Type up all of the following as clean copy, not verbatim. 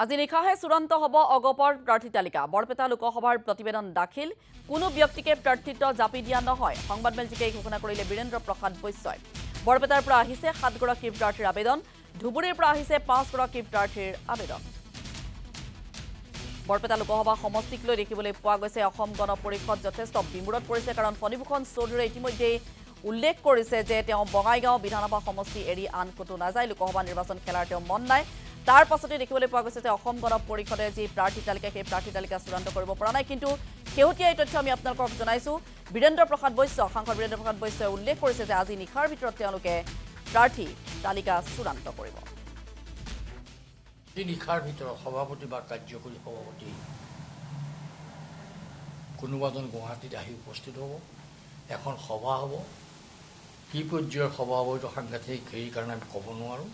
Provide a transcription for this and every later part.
আজি নিশাহে চূড়ান্ত হ'ব অগপৰ প্ৰাৰ্থী তালিকা। বৰপেটা লোকসভাৰ প্ৰতিবেদন দাখিল। কোনো ব্যক্তিকে প্ৰাৰ্থিত্ব জাপি দিয়া নহয়। সংবাদমেলযোগে ঘোষণা কৰিলে বীৰেন্দ্ৰ প্ৰসাদ বৈশ্যই। বৰপেটাৰ পৰা আহিছে 7 গৰাকী প্ৰাৰ্থীৰ আবেদন। ধুবুৰীৰ পৰা আহিছে 5 গৰাকী প্ৰাৰ্থীৰ আবেদন। বৰপেটা লোকসভা সমষ্টিক লৈ দেখিবলৈ পোৱা গৈছে অসম গণ পৰিষদ যথেষ্ট বিমূৰত পৰিছে, কাৰণ ফণীভূষণ চৌধুৰীয়ে ইতিমধ্যে উল্লেখ কৰিছে যে তেওঁ বঙাইগাঁও বিধানসভা সমষ্টি এৰি আন ক'তো নাযায়। লোকসভা নিৰ্বাচন খেলাৰ তেওঁ মন নাই। তাৰ পাছতে দেখিবলৈ পোৱা গৈছে যে অসম গণ পৰিষদে যি প্ৰাৰ্থী তালিকা, সেই প্ৰাৰ্থী তালিকা চূড়ান্ত কৰিব পৰা নাই। কিন্তু শেহতীয়া এই তথ্য আমি আপোনালোকক জনাইছোঁ। বীৰেন্দ্ৰ প্ৰসাদ বৈশ্য, সাংসদ বীৰেন্দ্ৰ প্ৰসাদ বৈশ্যই উল্লেখ কৰিছে যে আজি নিশাৰ ভিতৰত তেওঁলোকে প্ৰাৰ্থী তালিকা চূড়ান্ত কৰিব। নিশাৰ ভিতৰত সভাপতি বা কাৰ্যকৰী সভাপতি কোনোবাজন গুৱাহাটীত আহি উপস্থিত হ'ব। এখন সভা হ'ব। কি পৰ্যায়ৰ সভা হ'ব এইটো সাংঘাতিক, সেইকাৰণে আমি ক'ব নোৱাৰোঁ।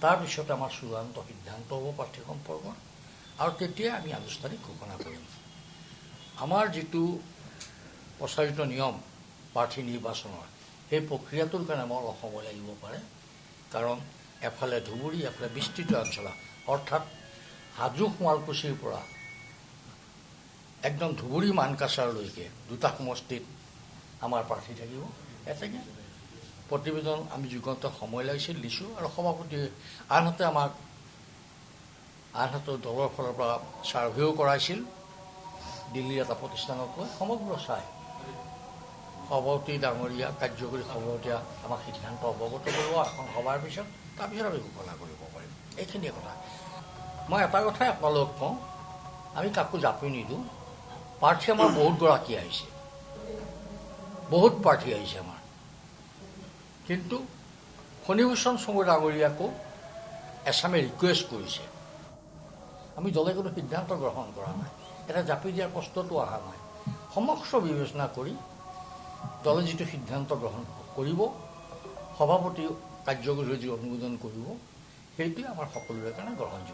তাৰপিছতে আমাৰ চূড়ান্ত সিদ্ধান্ত হ'ব প্ৰাৰ্থী সম্পৰ্কত, আৰু তেতিয়াই আমি আনুষ্ঠানিক ঘোষণা কৰিম। আমাৰ যিটো প্ৰচাৰিত নিয়ম প্ৰাৰ্থী নিৰ্বাচনৰ, সেই প্ৰক্ৰিয়াটোৰ কাৰণে আমাৰ অলপ সময় লাগিব পাৰে, কাৰণ এফালে ধুবুৰী, এফালে বিস্তৃত অঞ্চল, অৰ্থাৎ হাজো শুৱালকুছিৰ পৰা একদম ধুবুৰী মানকাছাৰলৈকে দুটা সমষ্টিত আমাৰ প্ৰাৰ্থী থাকিব। এতেকে প্ৰতিবেদন আমি যুগন্ত সময় লাগিছিল দিছোঁ, আৰু সভাপতিয়ে আনহাতে দলৰ ফালৰ পৰা ছাৰ্ভেও কৰাইছিল দিল্লীৰ এটা প্ৰতিষ্ঠানক লৈ। সমগ্ৰ চাই সভাপতি ডাঙৰীয়া, কাৰ্যকৰী সভাপতিয়ে আমাক সিদ্ধান্ত অৱগত কৰিব এখন সভাৰ পিছত। তাৰপিছত আমি ঘোষণা কৰিব পাৰিম। এইখিনিয়ে কথা। মই এটা কথাই আপোনালোকক কওঁ, আমি কাকো জাপি নিদিওঁ। প্ৰাৰ্থী আমাৰ বহুত গৰাকী আহিছে, বহুত প্ৰাৰ্থী আহিছে আমাৰ, কিন্তু ফণীভূষণ চৌধুৰী ডাঙৰীয়াকো এছামে ৰিকুৱেষ্ট কৰিছে। আমি দলে কোনো সিদ্ধান্ত গ্ৰহণ কৰা নাই, এটা জাপি দিয়াৰ প্ৰশ্নটো অহা নাই। সমস্ত বিবেচনা কৰি দলে যিটো সিদ্ধান্ত গ্ৰহণ কৰিব, সভাপতি কাৰ্যকৰী যি অনুমোদন কৰিব, সেইটোৱে আমাৰ সকলোৰে কাৰণে গ্ৰহণযোগ্য।